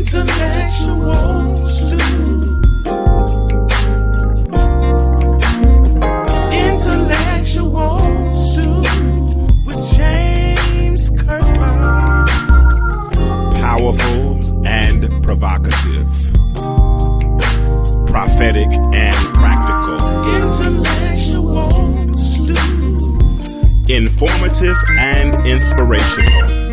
Powerful and provocative, prophetic and practical, informative and inspirational.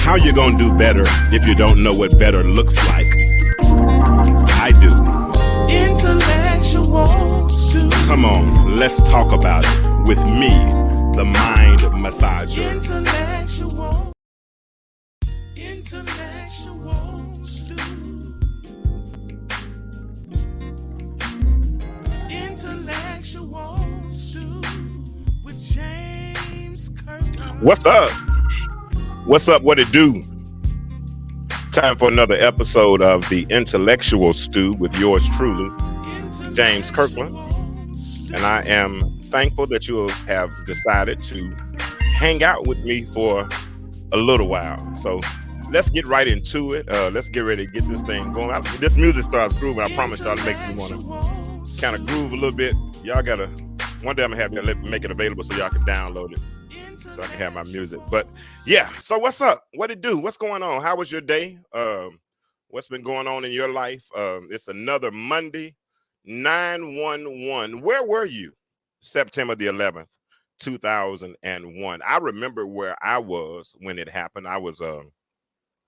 How you gonna do better if you don't know what better looks like? I do. Come on, let's talk about it with me, the mind massager. What's up? What's up? What it do? Time for another episode of the Intellectual Stew with yours truly, James Kirkland. And I am thankful that you have decided to hang out with me for a little while. So let's get right into it. Let's get ready to get this thing going. This music starts grooving. I promise y'all, it makes me want to kind of groove a little bit. Y'all gotta, one day I'm gonna have to make it available so y'all can download it, so I can have my music. But yeah, so what's up? What it do? What's going on? How was your day? What's been going on in your life? It's another Monday, 9/11. Where were you? September the 11th, 2001. I remember where I was when it happened. I was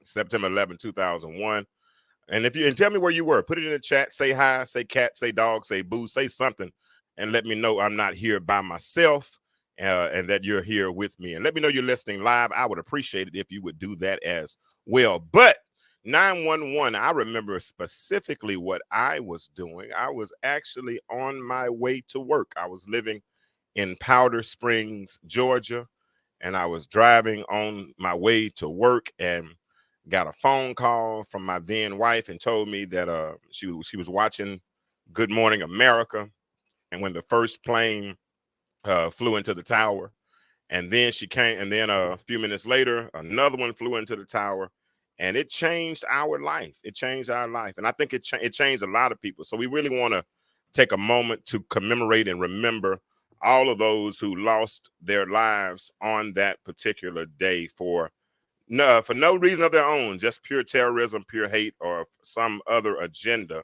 September 11th, 2001. And if you and tell me where you were, put it in the chat. Say hi, say cat, say dog, say boo, say something, and let me know I'm not here by myself. And that you're here with me, and let me know you're listening live. I would appreciate it if you would do that as well. But 911, I remember specifically what I was doing. I was actually on my way to work. I was living in Powder Springs, Georgia, and I was driving on my way to work and got a phone call from my then wife and told me that she was watching Good Morning America, and when the first plane flew into the tower, and then she came, and then a few minutes later another one flew into the tower, and it changed our life. It changed our life, and I think it changed a lot of people. So we really want to take a moment to commemorate and remember all of those who lost their lives on that particular day for no reason of their own, just pure terrorism, pure hate, or some other agenda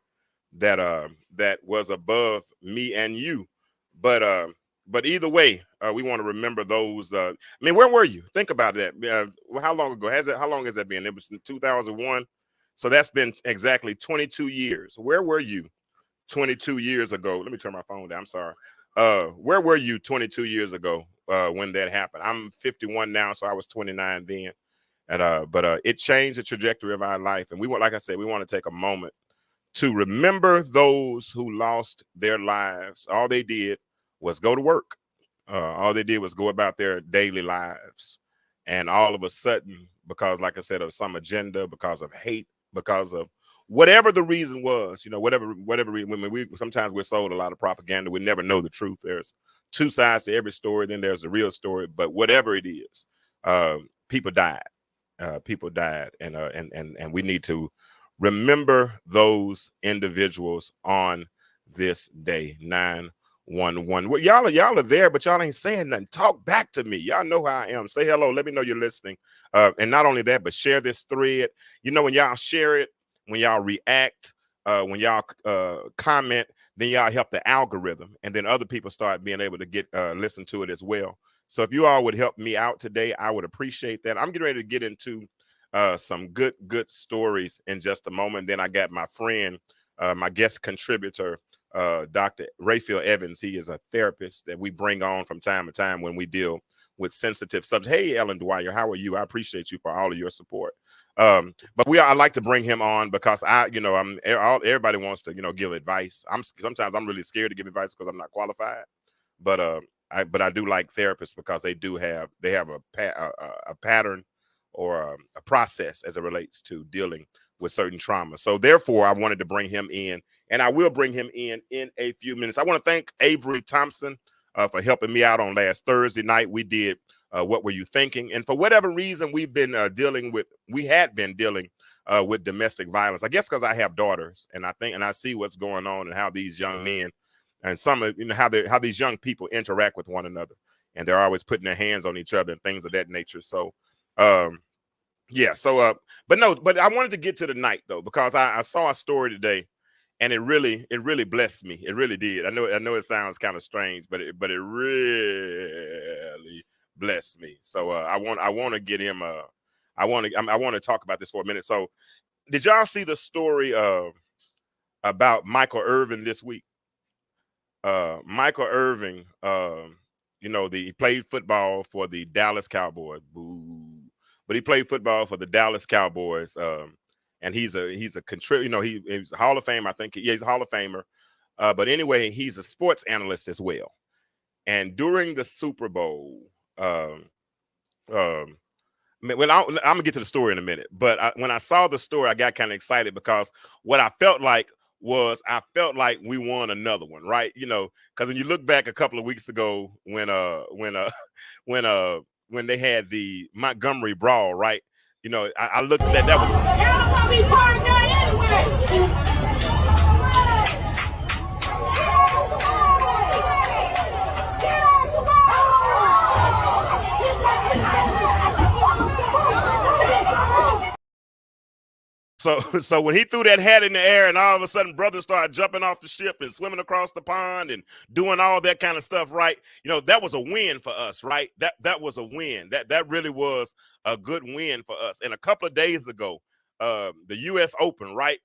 that was above me and you. But either way, we want to remember those. I mean, where were you? Think about that. How long ago how long has that been? It was in 2001. So that's been exactly 22 years. Where were you 22 years ago? Let me turn my phone down. I'm sorry. Where were you 22 years ago when that happened? I'm 51 now, so I was 29 then. And but it changed the trajectory of our life. And we want, like I said, we want to take a moment to remember those who lost their lives. All they did was go to work. All they did was go about their daily lives. And all of a sudden, because like I said, of some agenda, because of hate, because of whatever the reason was, whatever sometimes we're sold a lot of propaganda. We never know the truth. There's two sides to every story. Then there's the real story. But whatever it is, people died. And we need to remember those individuals on this day, 9/11. Well, y'all are there, but y'all ain't saying nothing. Talk back to me. Y'all know how I am. Say hello. Let me know you're listening. And not only that, but share this thread. When y'all share it, when y'all react, when y'all comment, then y'all help the algorithm, and then other people start being able to get listen to it as well. So if you all would help me out today, I would appreciate that. I'm getting ready to get into some good stories in just a moment. Then I got my friend, my guest contributor, Dr. Raphael Evans. He is a therapist that we bring on from time to time when we deal with sensitive subjects. Hey, Ellen Dwyer, how are you? I appreciate you for all of your support. But I like to bring him on because everybody wants to, give advice. Sometimes I'm really scared to give advice because I'm not qualified. But I do like therapists because they have a pattern or a process as it relates to dealing with certain trauma. So therefore, I wanted to bring him in, and I will bring him in a few minutes. I want to thank Avery Thompson for helping me out on last Thursday night. We did What Were You Thinking? And for whatever reason, we had been dealing with domestic violence. I guess because I have daughters, and I see what's going on and how these young men and some of how these young people interact with one another, and they're always putting their hands on each other and things of that nature. So yeah, so but I wanted to get to the night though, because I saw a story today, and it really blessed me. It really did. I know it sounds kind of strange, but it really blessed me. So I want to get him I want to talk about this for a minute. So did y'all see the story about Michael Irvin this week? Michael Irvin, he played football for the Dallas Cowboys. Boo. But he played football for the Dallas Cowboys. And he's a contributor, he's a Hall of Famer. I think he's a Hall of Famer. But anyway, he's a sports analyst as well. And during the Super Bowl, I'm gonna get to the story in a minute. But when I saw the story, I got kind of excited, because what I felt like we won another one, right? Because when you look back a couple of weeks ago when they had the Montgomery brawl, right? I looked at that was. So when he threw that hat in the air, and all of a sudden brothers started jumping off the ship and swimming across the pond and doing all that kind of stuff, right? That was a win for us, right? That was a win. That really was a good win for us. And a couple of days ago, the U.S. Open, right?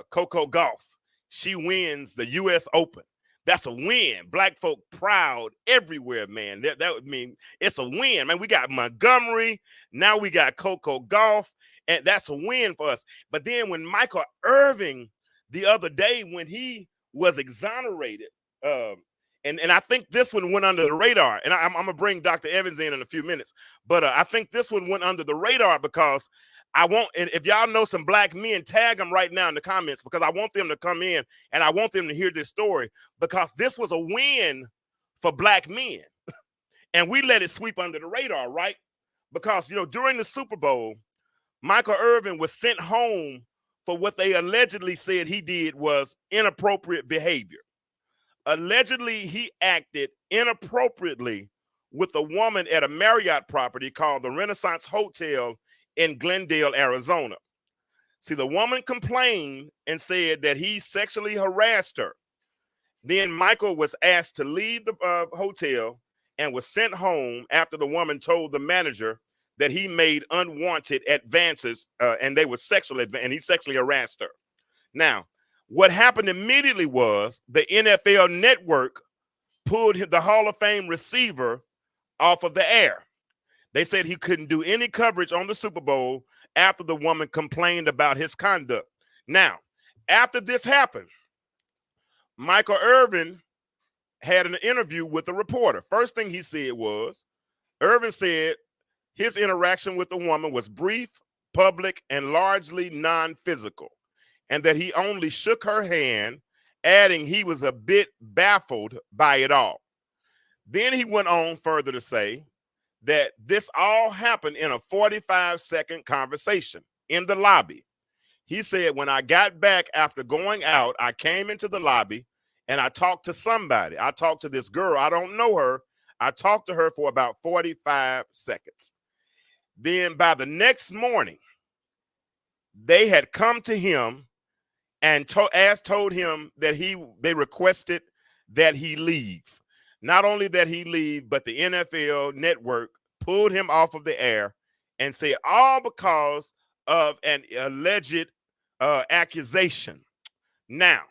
Coco Gauff, she wins the U.S. Open. That's a win. Black folk proud everywhere, man. That would mean it's a win, man. We got Montgomery, now we got Coco Gauff. And that's a win for us. But then when Michael Irvin the other day, when he was exonerated, and I think this one went under the radar. And I'm going to bring Dr. Evans in a few minutes. But I think this one went under the radar because and if y'all know some black men, tag them right now in the comments, because I want them to come in and I want them to hear this story, because this was a win for black men. And we let it sweep under the radar, right? Because, during the Super Bowl, Michael Irvin was sent home for what they allegedly said he did was inappropriate behavior. Allegedly, he acted inappropriately with a woman at a Marriott property called the Renaissance Hotel in Glendale, Arizona. See, the woman complained and said that he sexually harassed her. Then Michael was asked to leave the hotel and was sent home after the woman told the manager that he made unwanted advances, and they were and he sexually harassed her. Now, what happened immediately was the NFL Network pulled the Hall of Fame receiver off of the air. They said he couldn't do any coverage on the Super Bowl after the woman complained about his conduct. Now, after this happened, Michael Irvin had an interview with a reporter. First thing he said was, Irvin said his interaction with the woman was brief, public, and largely non-physical, and that he only shook her hand, adding he was a bit baffled by it all. Then he went on further to say that this all happened in a 45-second conversation in the lobby. He said, when I got back after going out, I came into the lobby and I talked to somebody. I talked to this girl. I don't know her. I talked to her for about 45 seconds. Then by the next morning, they had come to him and told him that they requested that he leave. Not only that he leave, but the NFL Network pulled him off of the air and said all because of an alleged accusation. Now,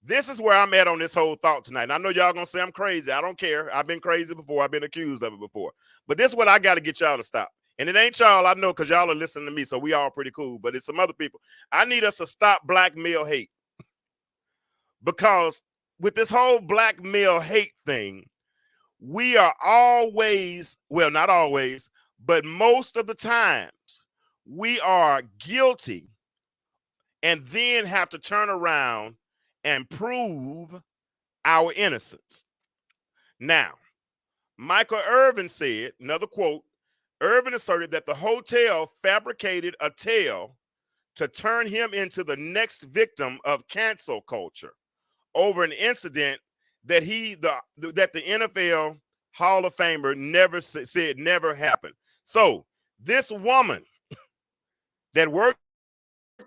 this is where I'm at on this whole thought tonight. And I know y'all gonna say I'm crazy. I don't care. I've been crazy before. I've been accused of it before. But this is what I got to get y'all to stop. And it ain't y'all, I know, because y'all are listening to me, so we all pretty cool. But it's some other people. I need us to stop black male hate. Because with this whole black male hate thing, we are always, well, not always, but most of the times, we are guilty and then have to turn around and prove our innocence. Now, Michael Irvin said, another quote, Irvin asserted that the hotel fabricated a tale to turn him into the next victim of cancel culture over an incident that the NFL Hall of Famer never said never happened. So this woman that worked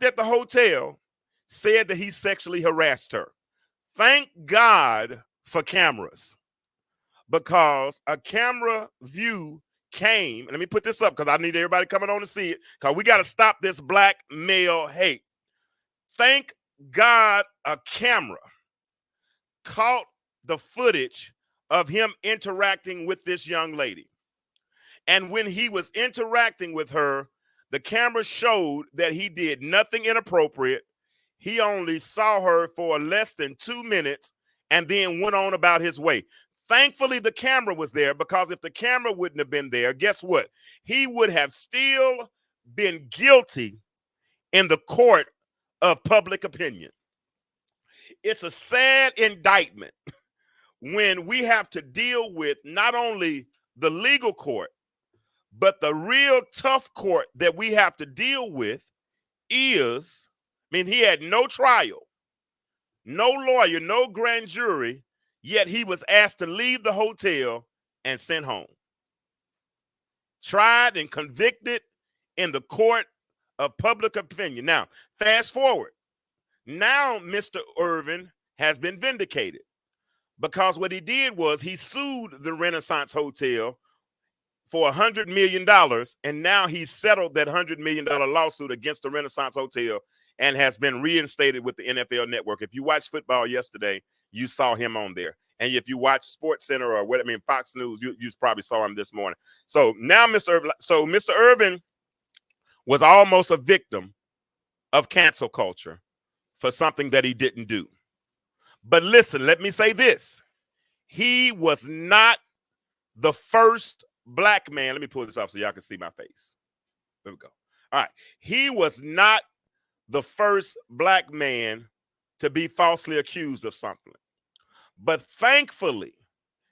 at the hotel said that he sexually harassed her. Thank God for cameras, because a camera view came, and let me put this up because I need everybody coming on to see it, because we got to stop this black male hate. Thank God a camera caught the footage of him interacting with this young lady. And when he was interacting with her, the camera showed that he did nothing inappropriate. He only saw her for less than 2 minutes and then went on about his way. Thankfully, the camera was there, because if the camera wouldn't have been there, guess what? He would have still been guilty in the court of public opinion. It's a sad indictment when we have to deal with not only the legal court, but the real tough court that we have to deal with is, I mean, he had no trial, no lawyer, no grand jury, yet he was asked to leave the hotel and sent home. Tried and convicted in the court of public opinion. Now, fast forward. Now, Mr. Irvin has been vindicated, because what he did was he sued the Renaissance Hotel for $100 million, and now he's settled that $100 million lawsuit against the Renaissance Hotel and has been reinstated with the NFL Network. If you watched football yesterday, you saw him on there. And if you watch Sports Center or Fox News, you probably saw him this morning. So now Mr. Irvin was almost a victim of cancel culture for something that he didn't do. But listen, let me say this. He was not the first black man. Let me pull this off so y'all can see my face. There we go. All right. He was not the first black man to be falsely accused of something. But thankfully,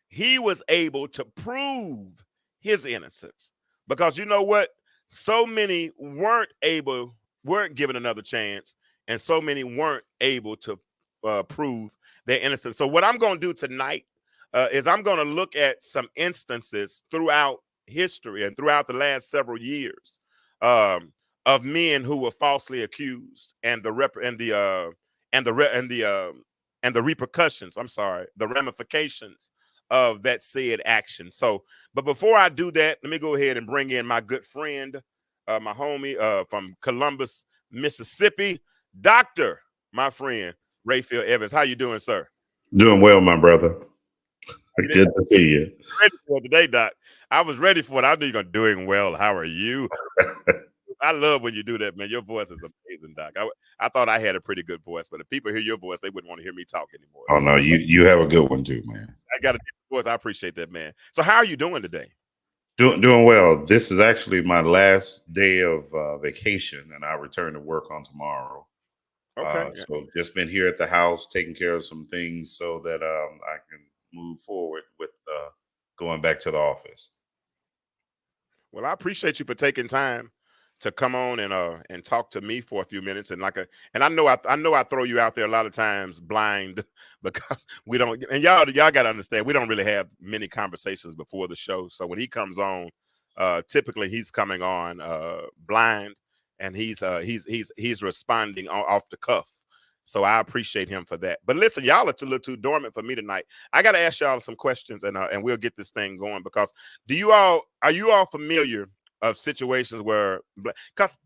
he was able to prove his innocence. Because you know what? So many weren't given another chance, and so many weren't able to prove their innocence. So what I'm going to do tonight is I'm going to look at some instances throughout history and throughout the last several years of men who were falsely accused, and the repercussions. I'm sorry, the ramifications of that said action. So, but before I do that, let me go ahead and bring in my good friend, my homie from Columbus, Mississippi, Doctor, my friend Rayfield Evans. How you doing, sir? Doing well, my brother. Good to see you. Ready for today, Doc. I was ready for it. I knew you're gonna doing well. How are you? I love when you do that, man. Your voice is amazing, Doc. I thought I had a pretty good voice, but if people hear your voice, they wouldn't want to hear me talk anymore. Oh, no, you have a good one too, man. I got a different voice. I appreciate that, man. So how are you doing today? Doing well. This is actually my last day of vacation, and I return to work on tomorrow. Okay. So just been here at the house taking care of some things so that I can move forward with going back to the office. Well, I appreciate you for taking time to come on and talk to me for a few minutes. And and I know I throw you out there a lot of times blind because we don't, and y'all got to understand, we don't really have many conversations before the show. So when he comes on, typically he's coming on blind, and he's responding off the cuff. So I appreciate him for that. But listen, y'all are a little too dormant for me tonight. I got to ask y'all some questions, and we'll get this thing going. Because are you all familiar of situations where, because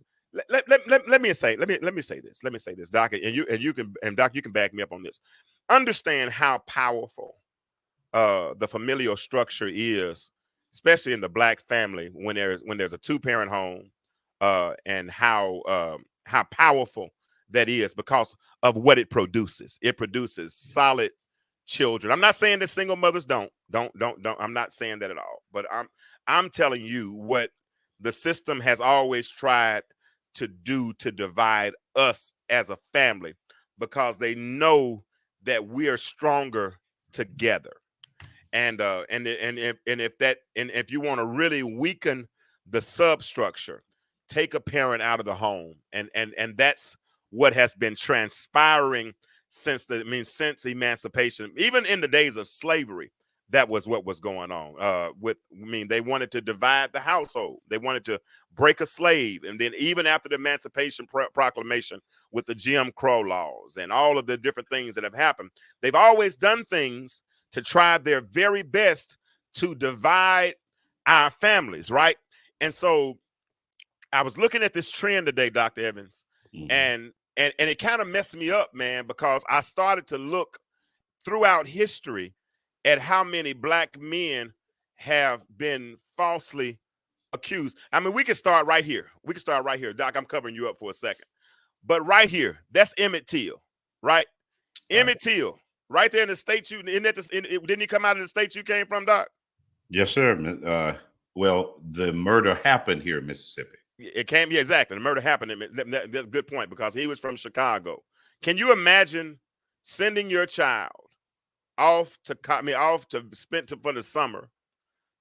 let me say this, Doc, and Doc, you can back me up on this. Understand how powerful the familial structure is, especially in the black family when there's a two-parent home, and how powerful that is because of what it produces. It produces solid children. I'm not saying that single mothers don't. I'm not saying that at all. But I'm telling you what the system has always tried to do to divide us as a family, because they know that we are stronger together. And if you want to really weaken the substructure, take a parent out of the home, and that's what has been transpiring since since emancipation, even in the days of slavery. That was what was going on. They wanted to divide the household. They wanted to break a slave, and then even after the Emancipation Proclamation, with the Jim Crow laws and all of the different things that have happened, they've always done things to try their very best to divide our families, right? And so I was looking at this trend today, Dr. Evans, Mm-hmm. and it kind of messed me up, man, because I started to look throughout history at how many black men have been falsely accused. I mean, we can start right here. We can start right here. Doc, I'm covering you up for a second. But right here, that's Emmett Till, right? Right. Emmett Till, right there in the state didn't he come out of the state you came from, Doc? Yes, sir. Well, the murder happened here in Mississippi. It came, yeah, exactly. The murder happened. That's a good point because he was from Chicago. Can you imagine sending your child off to for the summer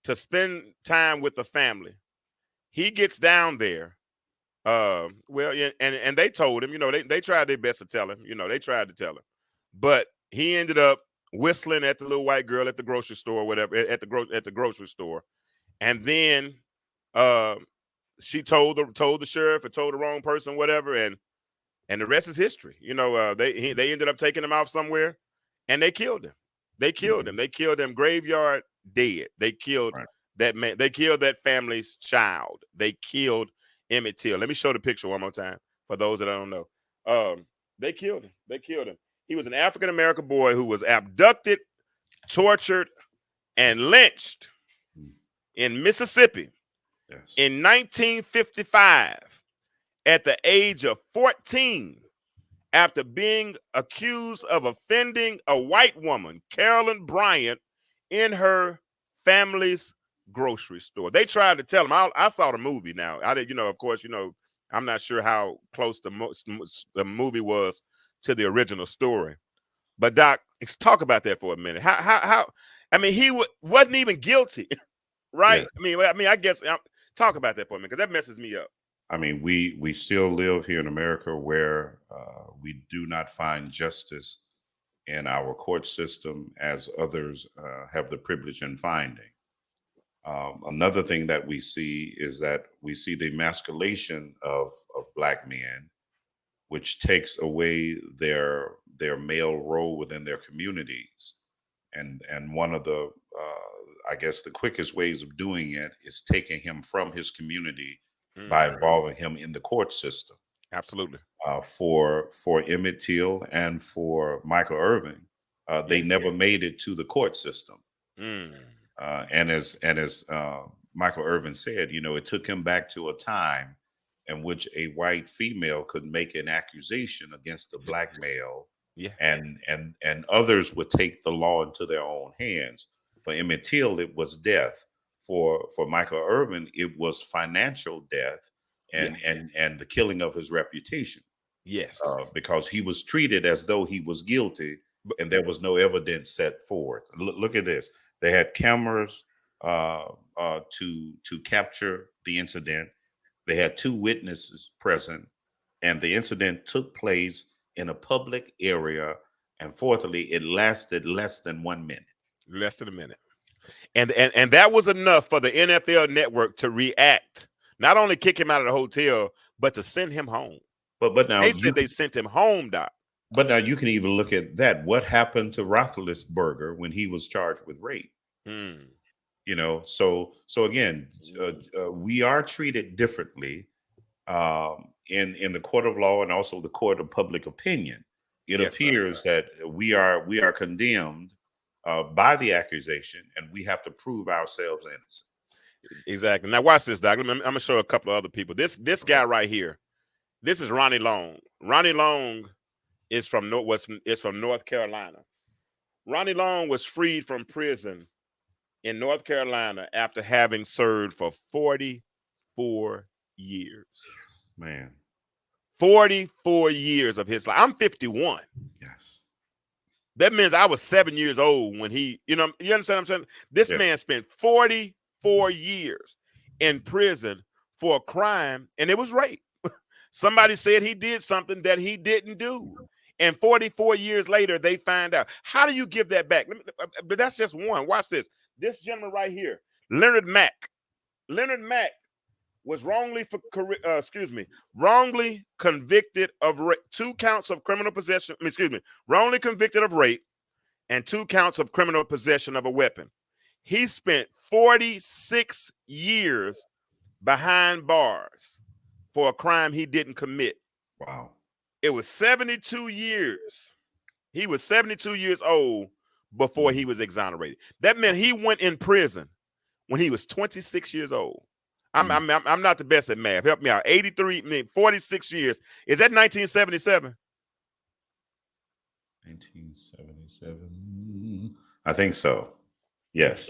to spend time with the family? He gets down there. Well, yeah, and they told him, they tried their best to tell him, they tried to tell him, but he ended up whistling at the little white girl at the grocery store, whatever, at the grocery store, and then uh, she told the sheriff or told the wrong person, whatever, and the rest is history. They ended up taking him out somewhere, and they killed him. They killed Mm-hmm. him. They killed him graveyard dead. They killed Right. that man. They killed that family's child. They killed Emmett Till. Let me show the picture one more time for those that I don't know. They killed him. They killed him. He was an African American boy who was abducted, tortured, and lynched Mm. in Mississippi Yes. in 1955 at the age of 14 after being accused of offending a white woman, Carolyn Bryant, in her family's grocery store. They tried to tell him. I saw the movie now. I did, of course, I'm not sure how close the movie was to the original story. But Doc, let's talk about that for a minute. How I mean, he wasn't even guilty, Yeah. right? I guess talk about that for a minute because that messes me up. I mean, we still live here in America where we do not find justice in our court system as others have the privilege in finding. Another thing that we see is that we see the emasculation of black men, which takes away their male role within their communities. And one of the I guess the quickest ways of doing it is taking him from his community by Mhm. involving him in the court system. Absolutely. For Emmett Till and for Michael Irvin, they Yeah. never made it to the court system. Mm. And as Michael Irvin said, it took him back to a time in which a white female could make an accusation against a black male, Yeah. and others would take the law into their own hands. For Emmett Till, it was death. For Michael Irvin, it was financial death Yeah. and the killing of his reputation, Yes. because he was treated as though he was guilty But and there was no evidence set forth. Look at this. They had cameras to capture the incident. They had two witnesses present, and the incident took place in a public area. And fourthly, it lasted less than 1 minute. less than a minute. And that was enough for the NFL network to react. Not only kick him out of the hotel, but to send him home. But now They said they sent him home, Doc. you can even look at that. What happened to Roethlisberger when he was charged with rape? Hmm. So again, we are treated differently in the court of law and also the court of public opinion. It Yes, sir. appears that we are condemned by the accusation, and we have to prove ourselves innocent. Exactly. Now watch this, Doc. I'm gonna show a couple of other people. This guy right here. This is Ronnie Long. Ronnie Long is from North Carolina. Ronnie Long was freed from prison in North Carolina after having served for 44 years. Man, 44 years of his life. I'm 51. yes, That means I was 7 years old when you understand what I'm saying? This yeah, man spent 44 years in prison for a crime, and it was rape. Somebody said he did something that he didn't do. And 44 years later, they find out. How do you give that back? But that's just one. Watch this. This gentleman right here, Leonard Mack. Leonard Mack was wrongly convicted of 2 counts of criminal possession. Wrongly convicted of rape and 2 counts of criminal possession of a weapon. He spent 46 years behind bars for a crime he didn't commit. Wow. It was 72 years. He was 72 years old before he was exonerated. That meant he went in prison when he was 26 years old. I'm not the best at math. Help me out. 46 years. Is that 1977? 1977. I think so. Yes.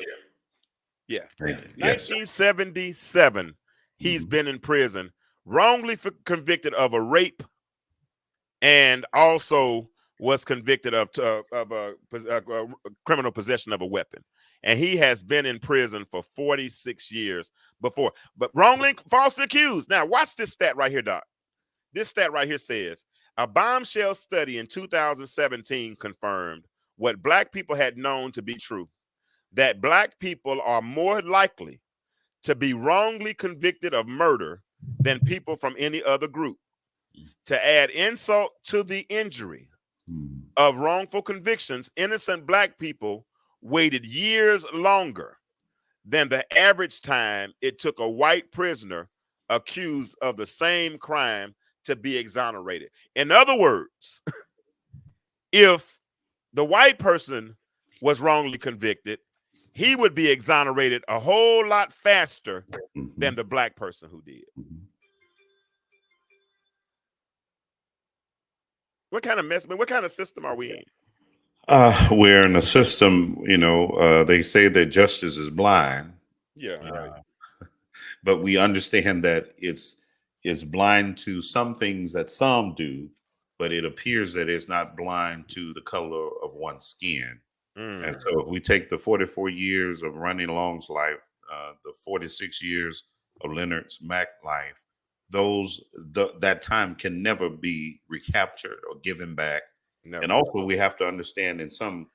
Yeah. Yes. 1977. He's been in prison, wrongly convicted of a rape, and also was convicted of criminal possession of a weapon. And he has been in prison for 46 years before, but wrongly, falsely accused. Now, watch this stat right here, Doc. This stat right here says a bombshell study in 2017 confirmed what Black people had known to be true, that Black people are more likely to be wrongly convicted of murder than people from any other group. To add insult to the injury of wrongful convictions, innocent Black people waited years longer than the average time it took a white prisoner accused of the same crime to be exonerated. In other words, if the white person was wrongly convicted, he would be exonerated a whole lot faster than the Black person who did. What kind of mess? What kind of system are we in? We're in a system, they say that justice is blind. Yeah, right. But we understand that it's blind to some things that some do, but it appears that it's not blind to the color of one's skin. And so if we take the 44 years of Ronnie Long's life, the 46 years of Leonard Mack's life, that time can never be recaptured or given back. Never. And also we have to understand in some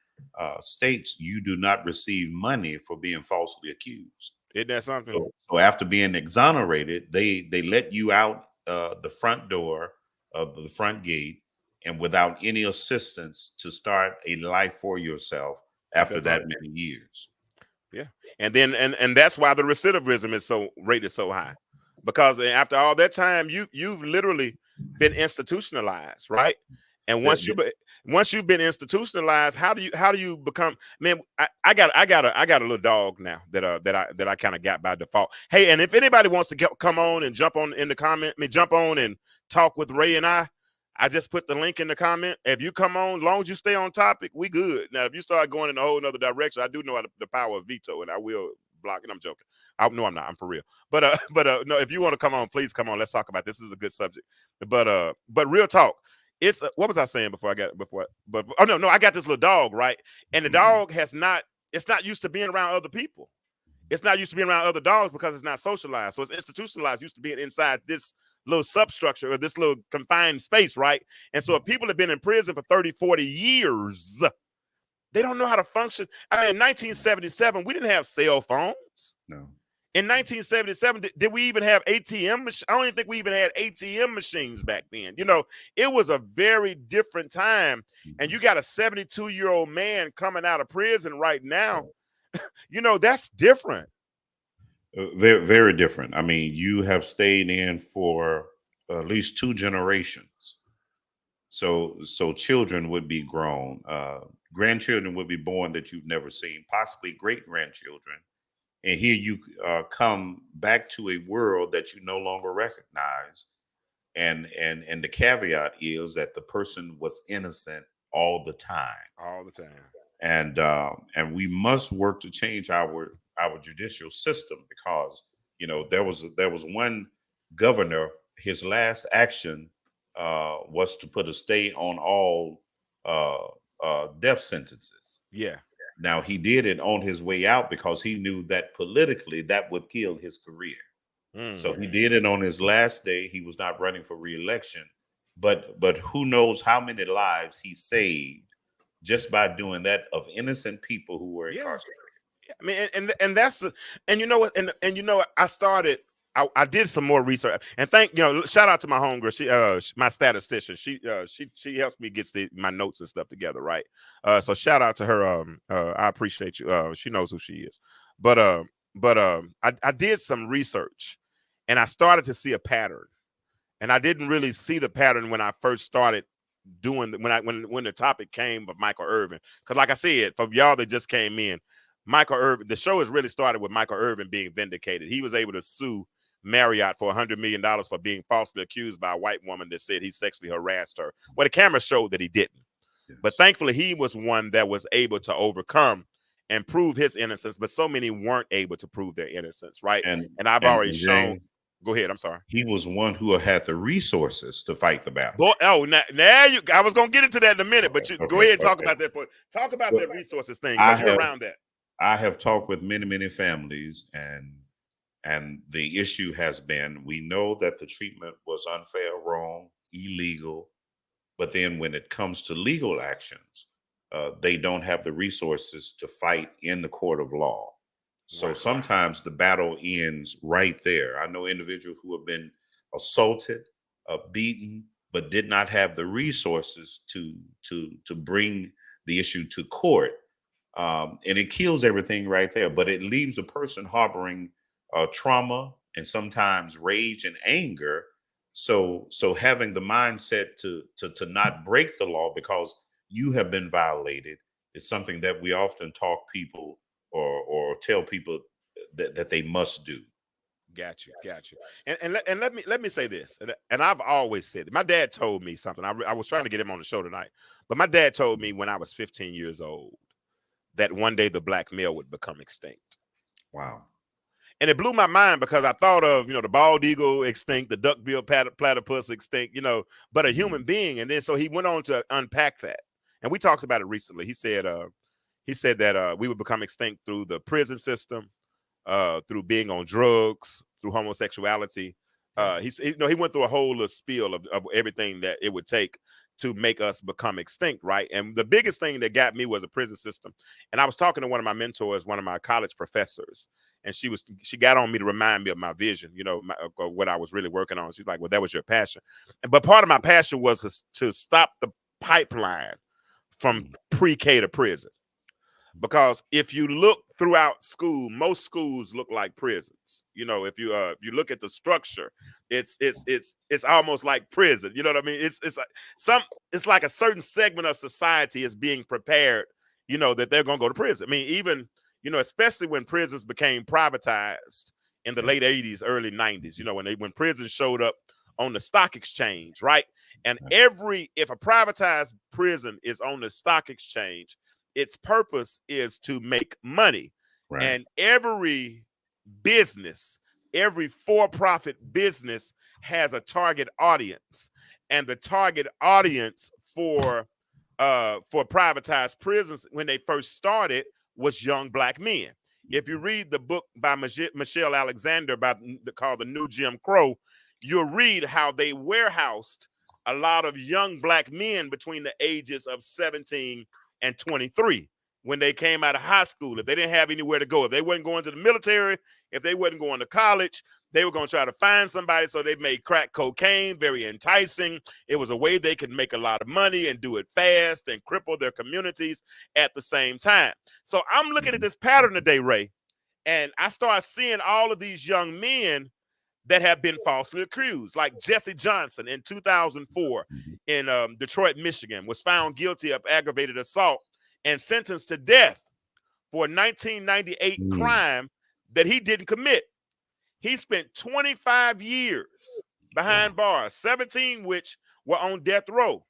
states, you do not receive money for being falsely accused. Isn't that something? So after being exonerated, they let you out the front door of the front gate, and without any assistance to start a life for yourself after that many years. Yeah, and then and that's why the recidivism rate is so high, because after all that time, you've literally been institutionalized, right? And once you've been institutionalized, how do you become? Man, I got a little dog now that I kind of got by default. Hey, and if anybody wants to come on and jump on in the comment, jump on and talk with Ray and I just put the link in the comment. If you come on, as long as you stay on topic, we good. Now, if you start going in a whole nother direction, I do know the power of veto, and I will block it. I'm joking. No, I'm not. I'm for real. But no, if you want to come on, please come on. Let's talk about this. This is a good subject. But real talk. It's what was I saying before? Oh no, I got this little dog, right? And the dog it's not used to being around other people. It's not used to being around other dogs because it's not socialized. So it's institutionalized, used to being inside this little substructure or this little confined space, right? And so if people have been in prison for 30, 40 years, they don't know how to function. I mean, in 1977, we didn't have cell phones. No. In 1977, did we even have ATM machines? I don't even think we even had ATM machines back then. It was a very different time. And you got a 72-year-old man coming out of prison right now. That's different. Very, very different. I mean, you have stayed in for at least 2 generations. So children would be grown. Grandchildren would be born that you've never seen, possibly great-grandchildren. And here you come back to a world that you no longer recognize. And the caveat is that the person was innocent all the time. All the time. And we must work to change our judicial system, because there was one governor, his last action was to put a stay on all death sentences. Yeah. Now, he did it on his way out because he knew that politically that would kill his career. So Mm. he did it on his last day. He was not running for reelection, but who knows how many lives he saved just by doing that of innocent people who were Yeah. incarcerated. I mean, and that's and you know what, and you know what, I started. I did some more research, and shout out to my homegirl. My statistician. She helps me get my notes and stuff together, right? So shout out to her. I appreciate you. She knows who she is, but I did some research, and I started to see a pattern, and I didn't really see the pattern when I first started doing when the topic came of Michael Irvin. Because like I said, for y'all that just came in, Michael Irvin, the show has really started with Michael Irvin being vindicated. He was able to sue Marriott for $100 million for being falsely accused by a white woman that said he sexually harassed her. Well, the camera showed that he didn't. But Yes. thankfully, he was one that was able to overcome and prove his innocence. But so many weren't able to prove their innocence, right? And And I've and already and shown. Jay, Go ahead. I'm sorry. he was one who had the resources to fight the battle. Boy, oh, now you. I was gonna get into that in a minute, but you go Okay, ahead and talk okay. about that. Talk about Well, that resources thing I because you're have around that. I have talked with many families, and the issue has been, we know that the treatment was unfair, wrong, illegal, but then when it comes to legal actions, they don't have the resources to fight in the court of law. So Wow. sometimes the battle ends right there. I know individuals who have been assaulted, beaten, but did not have the resources to bring the issue to court, and it kills everything right there. But it leaves a person harboring trauma and sometimes rage and anger. So having the mindset to not break the law because you have been violated is something that we often talk people or tell people that they must do. Got you. And let me say this, and I've always said it. My dad told me something. I was trying to get him on the show tonight, but my dad told me when I was 15 years old that one day the black male would become extinct. Wow. And it blew my mind because I thought of, the bald eagle extinct, the duck-billed platypus extinct, but a human Mhm. being. And then so he went on to unpack that. And we talked about it recently. He said that we would become extinct through the prison system, through being on drugs, through homosexuality. Yeah. He went through a whole spiel of everything that it would take to make us become extinct, right? And the biggest thing that got me was a prison system. And I was talking to one of my mentors, one of my college professors, and she got on me to remind me of my vision, what I was really working on. She's like, "Well, that was your passion," but part of my passion was to stop the pipeline from Mhm. pre-K to prison. Because if you look throughout school, most schools look like prisons. If you look at the structure, it's almost like prison. You know what I mean? It's like a certain segment of society is being prepared, that they're gonna go to prison. I mean, even, especially when prisons became privatized in the Yeah. late 80s, early 90s, when prisons showed up on the stock exchange, right? And Yeah. if a privatized prison is on the stock exchange, its purpose is to make money. Right. And business, every for-profit business has a target audience. And the target audience for privatized prisons when they first started was young black men. If you read the book by Michelle Alexander called The New Jim Crow, you'll read how they warehoused a lot of young black men between the ages of 17 and 23 when they came out of high school. If they didn't have anywhere to go, if they wasn't going to the military, if they wasn't going to college, they were going to try to find somebody. So they made crack cocaine very enticing. It was a way they could make a lot of money and do it fast and cripple their communities at the same time. So I'm looking at Mhm. this pattern today, Ray, and I start seeing all of these young men that have been falsely accused, like Jesse Johnson in 2004 Mhm. in Detroit, Michigan, was found guilty of aggravated assault and sentenced to death for a 1998 Mm. crime that he didn't commit. He spent 25 years Wow. behind bars, 17 which were on death row.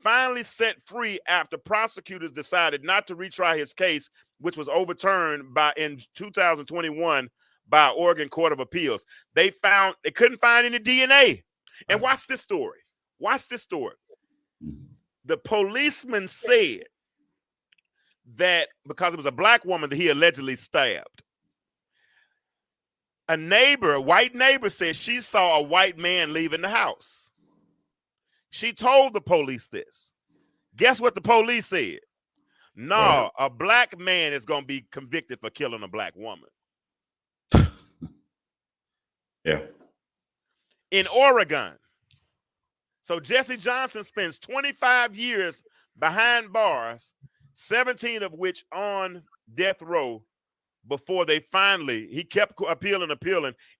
Finally set free after prosecutors decided not to retry his case, which was overturned in 2021 by Oregon Court of Appeals. They couldn't find any DNA. And Right. watch this story. Watch this story. Mhm. The policeman said that because it was a black woman that he allegedly stabbed, A white neighbor, said she saw a white man leaving the house. She told the police this. Guess what the police said? Well, No, a black man is going to be convicted for killing a black woman. yeah. In Oregon. So Jesse Johnson spends 25 years behind bars, 17 of which on death row, before he kept appealing,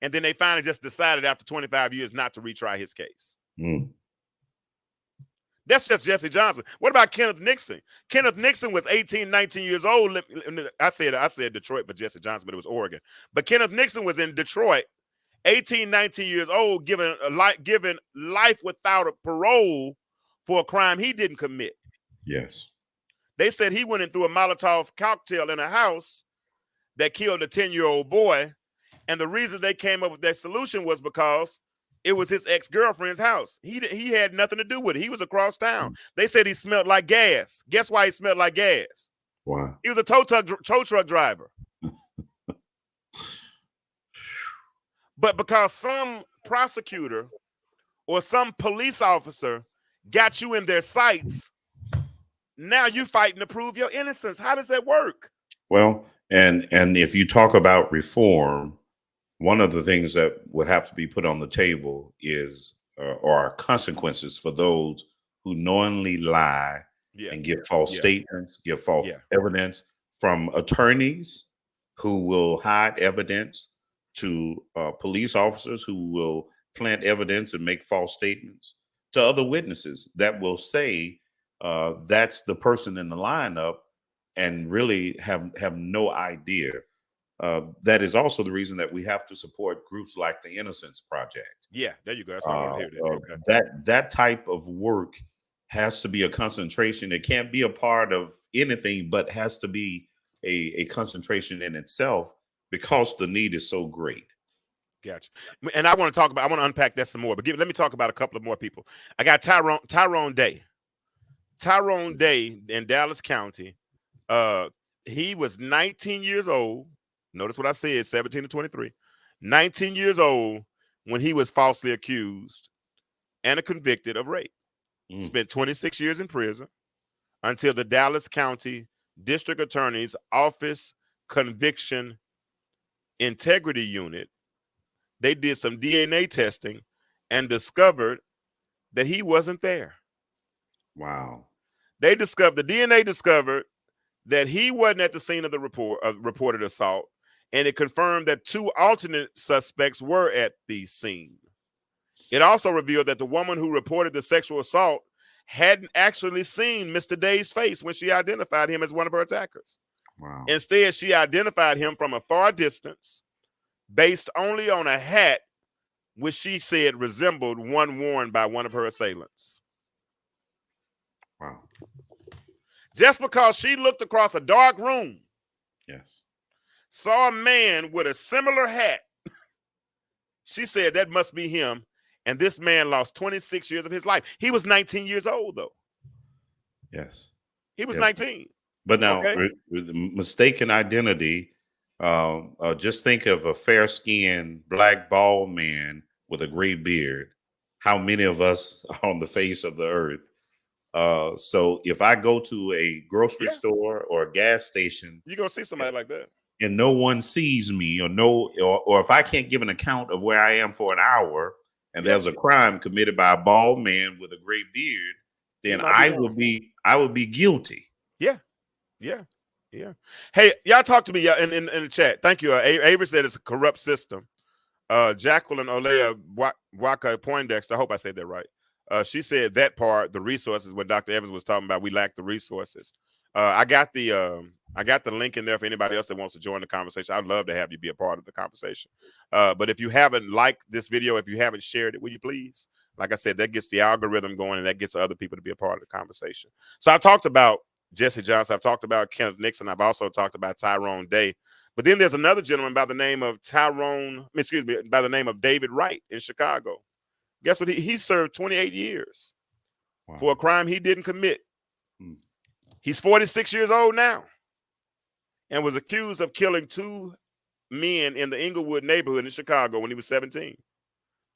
and then they finally just decided after 25 years not to retry his case. Mm. That's just Jesse Johnson. What about Kenneth Nixon? Kenneth Nixon was 18, 19 years old. I said Detroit for Jesse Johnson, but it was Oregon. But Kenneth Nixon was in Detroit, 18, 19 years old, given life without a parole for a crime he didn't commit. Yes. They said he went and threw a Molotov cocktail in a house that killed a 10-year-old boy. And the reason they came up with that solution was because it was his ex-girlfriend's house. He had nothing to do with it. He was across town. They said he smelled like gas. Guess why he smelled like gas? Wow. He was a tow truck driver. But because some prosecutor or some police officer got you in their sights, now you're fighting to prove your innocence. How does that work? Well, and if you talk about reform, one of the things that would have to be put on the table is are consequences for those who knowingly lie and give false statements, give false evidence, from attorneys who will hide evidence to police officers who will plant evidence and make false statements, to other witnesses that will say that's the person in the lineup and really have no idea. That is also the reason that we have to support groups like the Innocence Project. Yeah, there you go. That's what I want to hear. That. Okay. That type of work has to be a concentration. It can't be a part of anything, but has to be a concentration in itself because the need is so great. Gotcha. And I want to unpack that some more, but let me talk about a couple of more people. I got Tyrone Day. Tyrone Day in Dallas County. He was 19 years old. Notice what I said, 17 to 23. 19 years old when he was falsely accused and convicted of rape. Spent 26 years in prison until the Dallas County District Attorney's Office Conviction Integrity Unit, they did some DNA testing and discovered that he wasn't there. Wow. The DNA discovered that he wasn't at the scene of the reported assault, and it confirmed that two alternate suspects were at the scene. It also revealed that the woman who reported the sexual assault hadn't actually seen Mr. Day's face when she identified him as one of her attackers. Wow. Instead, she identified him from a far distance based only on a hat which she said resembled one worn by one of her assailants. Wow. Just because she looked across a dark room, saw a man with a similar hat, she said that must be him, and this man lost 26 years of his life. He was 19 years old, though. Yes. He was 19. But now, mistaken identity, just think of a fair-skinned, black, bald man with a gray beard. How many of us are on the face of the earth? So if I go to a grocery store or a gas station, you're going to see somebody like that. And no one sees me or if I can't give an account of where I am for an hour and there's a crime committed by a bald man with a gray beard, then I would be guilty. Yeah. Hey, y'all talk to me in the chat. Thank you. Avery said it's a corrupt system. Jacqueline Olea Waka Poindexter, I hope I said that right. She said that part, the resources, what Dr. Evans was talking about, we lack the resources. I got the link in there for anybody else that wants to join the conversation. I'd love to have you be a part of the conversation. But if you haven't liked this video, if you haven't shared it, will you please? Like I said, that gets the algorithm going and that gets other people to be a part of the conversation. So I talked about Jesse Johnson. I've talked about Kenneth Nixon. I've also talked about Tyrone Day. But then there's another gentleman by the name of by the name of David Wright in Chicago. Guess what? He served 28 years for a crime he didn't commit. He's 46 years old now and was accused of killing two men in the Inglewood neighborhood in Chicago when he was 17.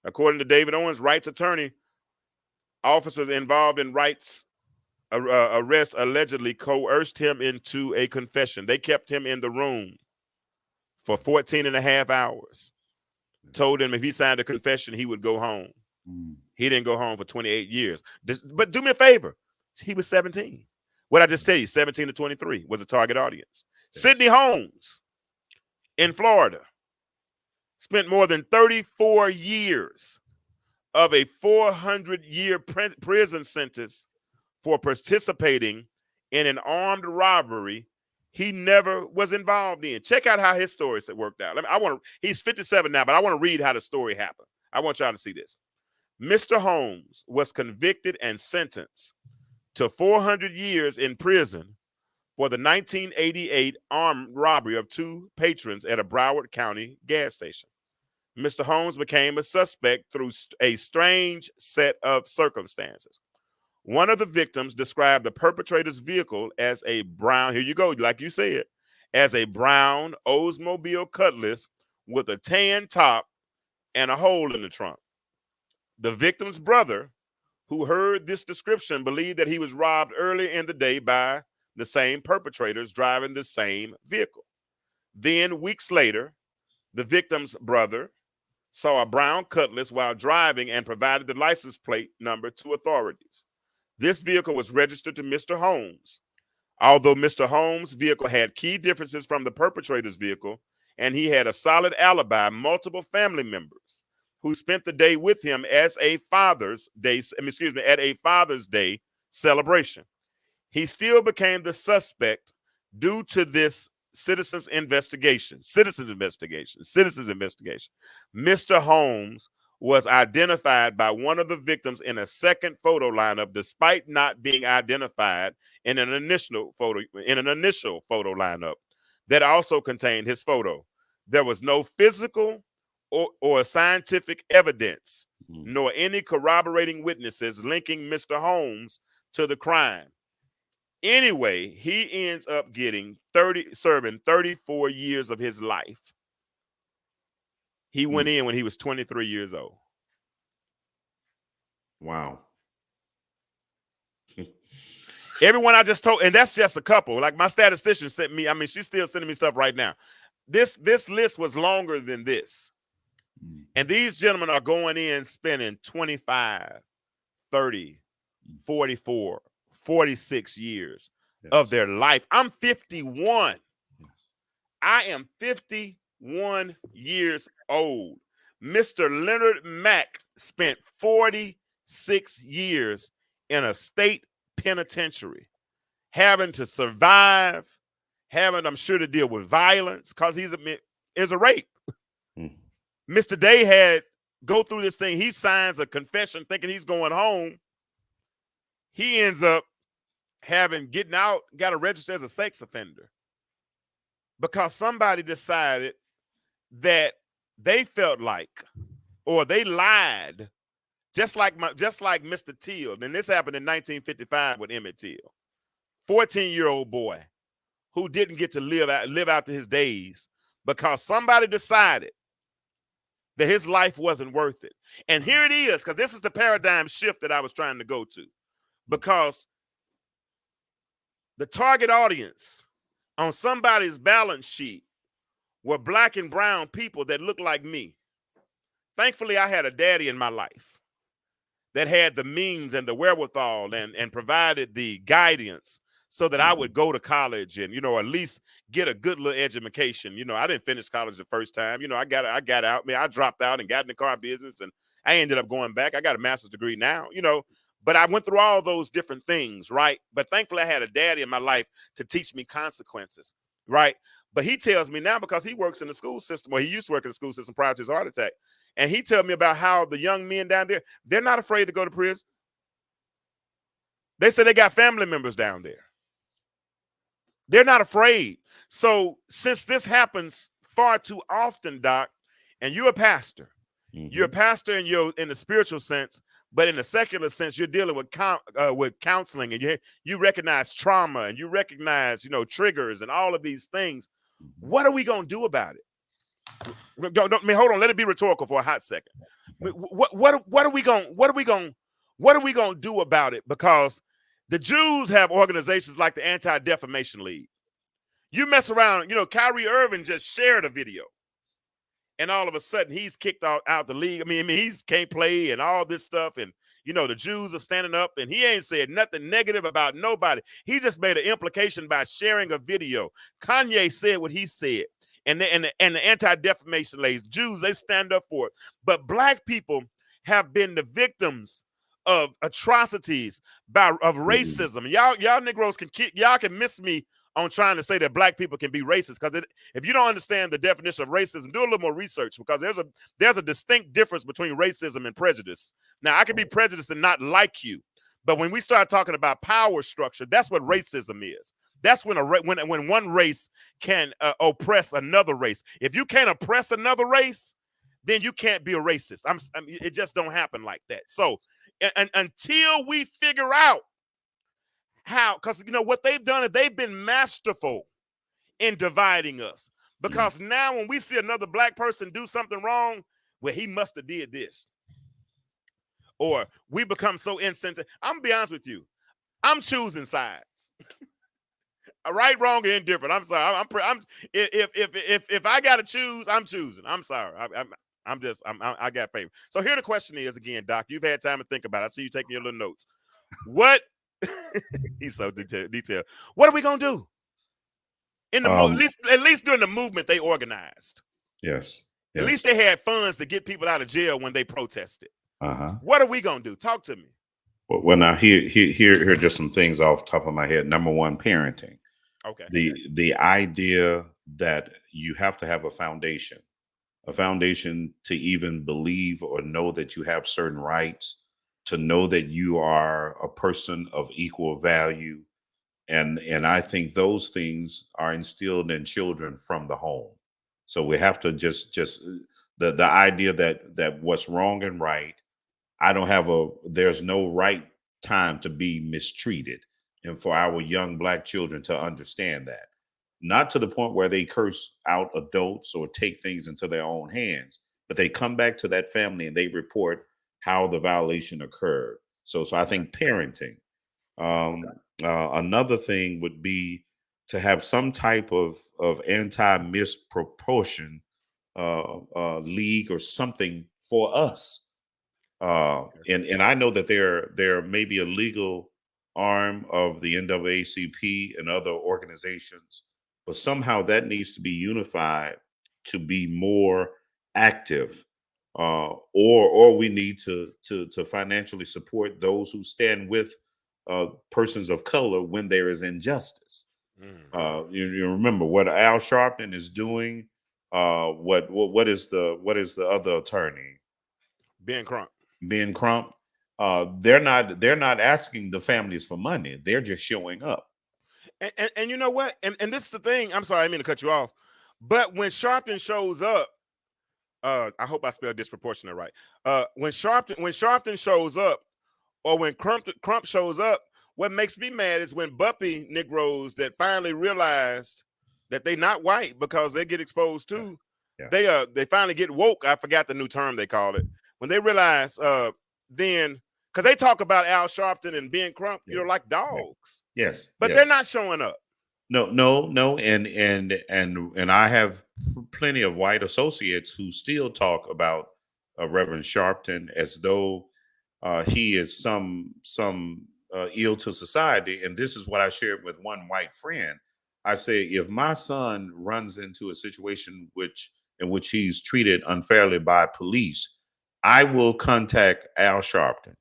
According to David Owens, Wright's attorney, officers involved in Wright's arrest allegedly coerced him into a confession. They kept him in the room for 14 and a half hours. Told him if he signed a confession, he would go home. He didn't go home for 28 years. But do me a favor. He was 17. What I just tell you, 17 to 23 was a target audience. Sidney Holmes in Florida spent more than 34 years of a 400-year prison sentence for participating in an armed robbery he never was involved in. Check out how his story worked out. He's 57 now, but I want to read how the story happened. I want y'all to see this. Mr. Holmes was convicted and sentenced to 400 years in prison for the 1988 armed robbery of two patrons at a Broward County gas station. Mr. Holmes became a suspect through a strange set of circumstances. One of the victims described the perpetrator's vehicle as a brown, here you go, like you said, as a brown Oldsmobile Cutlass with a tan top and a hole in the trunk. The victim's brother, who heard this description, believed that he was robbed earlier in the day by the same perpetrators driving the same vehicle. Then, weeks later, the victim's brother saw a brown Cutlass while driving and provided the license plate number to authorities. This vehicle was registered to Mr. Holmes. Although Mr. Holmes' vehicle had key differences from the perpetrator's vehicle, and he had a solid alibi, multiple family members who spent the day with him as a Father's Day, at a Father's Day celebration. He still became the suspect due to this citizens investigation. Mr. Holmes was identified by one of the victims in a second photo lineup, despite not being identified in an initial photo lineup that also contained his photo. There was no physical or scientific evidence, nor any corroborating witnesses linking Mr. Holmes to the crime. Anyway, he ends up serving 34 years of his life. He went in when he was 23 years old. Wow. Everyone I just told, and that's just a couple. Like my statistician sent me, she's still sending me stuff right now. This list was longer than this. And these gentlemen are going in spending 25, 30, 44, 46 years of their life. I'm 51. I am 51 years old. Mr. Leonard Mack spent 46 years in a state penitentiary, having to survive, I'm sure, to deal with violence because he's a rape. Mr. Day had go through this thing. He signs a confession thinking he's going home. He ends up getting out, got to register as a sex offender because somebody decided that they felt like, or they lied, just like Mr. Till. And this happened in 1955 with Emmett Till, 14-year-old boy who didn't get to live out to his days because somebody decided that his life wasn't worth it. And here it is, because this is the paradigm shift that I was trying to go to, because the target audience on somebody's balance sheet were black and brown people that looked like me. Thankfully, I had a daddy in my life that had the means and the wherewithal and provided the guidance so that I would go to college and, at least get a good little education. I didn't finish college the first time. I got out. I dropped out and got in the car business, and I ended up going back. I got a master's degree now, but I went through all those different things, right? But thankfully, I had a daddy in my life to teach me consequences, right? But he tells me now, because he works in the school system, or he used to work in the school system prior to his heart attack, and he tells me about how the young men down there, they're not afraid to go to prison. They say they got family members down there. They're not afraid. So since this happens far too often, Doc, and you're a pastor, you're a pastor in the spiritual sense, but in the secular sense, you're dealing with counseling, and you recognize trauma, and you recognize, triggers and all of these things. What are we going to do about it? Hold on. Let it be rhetorical for a hot second. What are we going? What are we going to do about it? Because the Jews have organizations like the Anti-Defamation League. You mess around, Kyrie Irving just shared a video, and all of a sudden he's kicked out the league. I mean, he's can't play and all this stuff, and the Jews are standing up, and he ain't said nothing negative about nobody. He just made an implication by sharing a video. Kanye said what he said, and the Anti-Defamation League, Jews, they stand up for it. But black people have been the victims of atrocities of racism. Y'all Negroes y'all can miss me on trying to say that black people can be racist, because if you don't understand the definition of racism, do a little more research, because there's a distinct difference between racism and prejudice. Now, I can be prejudiced and not like you, but when we start talking about power structure, that's what racism is. That's when when one race can oppress another race. If you can't oppress another race, then you can't be a racist. It just don't happen like that. So, until we figure out how, because what they've done is they've been masterful in dividing us. Because now when we see another black person do something wrong, well, he must have did this, or we become so insensitive. I'm gonna be honest with you, I'm choosing sides. Right, wrong, or indifferent. I'm sorry. If I gotta choose, I'm choosing. I'm sorry. I got favor. So here the question is again, Doc. You've had time to think about it. I see you taking your little notes. What? He's so detailed. What are we gonna do? At least during the movement they organized. Yes. At least they had funds to get people out of jail when they protested. What are we gonna do? Talk to me. Well, now here are just some things off the top of my head. Number one, parenting. Okay. The idea that you have to have a foundation to even believe or know that you have certain rights, to know that you are a person of equal value. And I think those things are instilled in children from the home. So we have to just the idea that what's wrong and right, there's no right time to be mistreated, and for our young black children to understand that, not to the point where they curse out adults or take things into their own hands, but they come back to that family and they report how the violation occurred. So I think parenting. Another thing would be to have some type of anti misproportion league or something for us. And I know that there may be a legal arm of the NAACP and other organizations, but somehow that needs to be unified to be more active. Or we need to financially support those who stand with persons of color when there is injustice. You remember what Al Sharpton is doing. What is the other attorney? Ben Crump. Ben Crump. They're not asking the families for money. They're just showing up. And you know what? And this is the thing. I'm sorry, I didn't mean to cut you off. But when Sharpton shows up, I hope I spelled disproportionate right. When Sharpton shows up, or when Crump shows up, what makes me mad is when Buppy Negroes that finally realized that they not white because they get exposed too. Yeah. They finally get woke. I forgot the new term they called it. When they realize then, because they talk about Al Sharpton and Ben Crump, like dogs. Yes. But they're not showing up. No, and I have plenty of white associates who still talk about Reverend Sharpton as though he is some ill to society. And this is what I shared with one white friend. I say, if my son runs into a situation in which he's treated unfairly by police, I will contact Al Sharpton,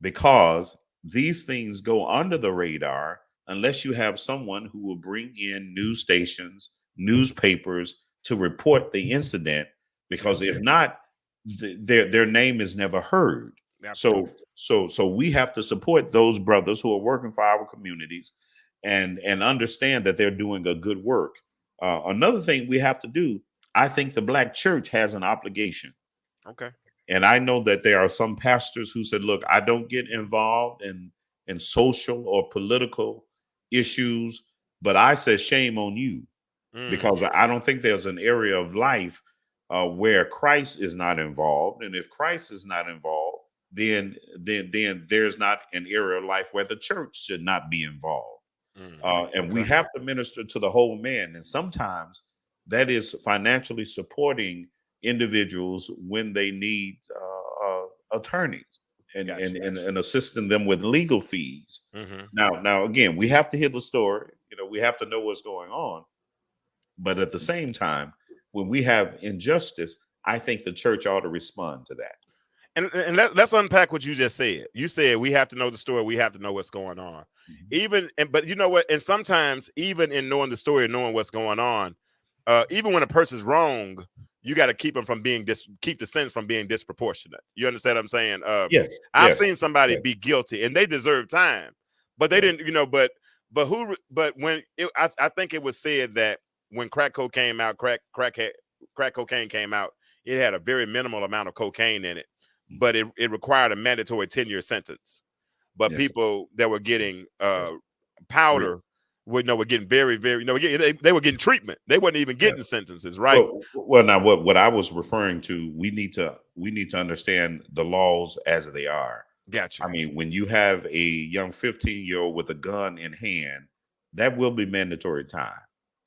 because these things go under the radar unless you have someone who will bring in news stations, newspapers to report the incident. Because if not, their name is never heard. So we have to support those brothers who are working for our communities and understand that they're doing a good work. Another thing we have to do, I think the Black church has an obligation. Okay. And I know that there are some pastors who said, look, I don't get involved in social or political issues, but I said, shame on you. Mm, because I don't think there's an area of life where Christ is not involved, and if Christ is not involved, then there's not an area of life where the church should not be involved. And we okay. have to minister to the whole man, and sometimes that is financially supporting individuals when they need attorneys Gotcha. and assisting them with legal fees. Hmm. Now again, we have to hear the story. We have to know what's going on, but at the same time, when we have injustice, I think the church ought to respond to that. And let's unpack what you just said. You said we have to know the story. We have to know what's going on. Mhm. Even and but you know what? And sometimes even in knowing the story and knowing what's going on, even when a person's wrong, you got to keep them from being keep the sentence from being disproportionate. You understand what I'm saying? Yes, I've yes, seen somebody yes, be guilty and they deserve time, but they yes. didn't. But when I think it was said that when crack cocaine came out, crack cocaine came out, it had a very minimal amount of cocaine in it, but Mhm. it required a mandatory 10-year sentence. But Yes, people that were getting yes. Re- powder were getting very, very, they were getting treatment. They wasn't even yes. getting sentences, right? Well, now what I was referring to, we need to understand the laws as they are. Got you. I mean, when you have a young 15-year-old with a gun in hand, that will be mandatory time.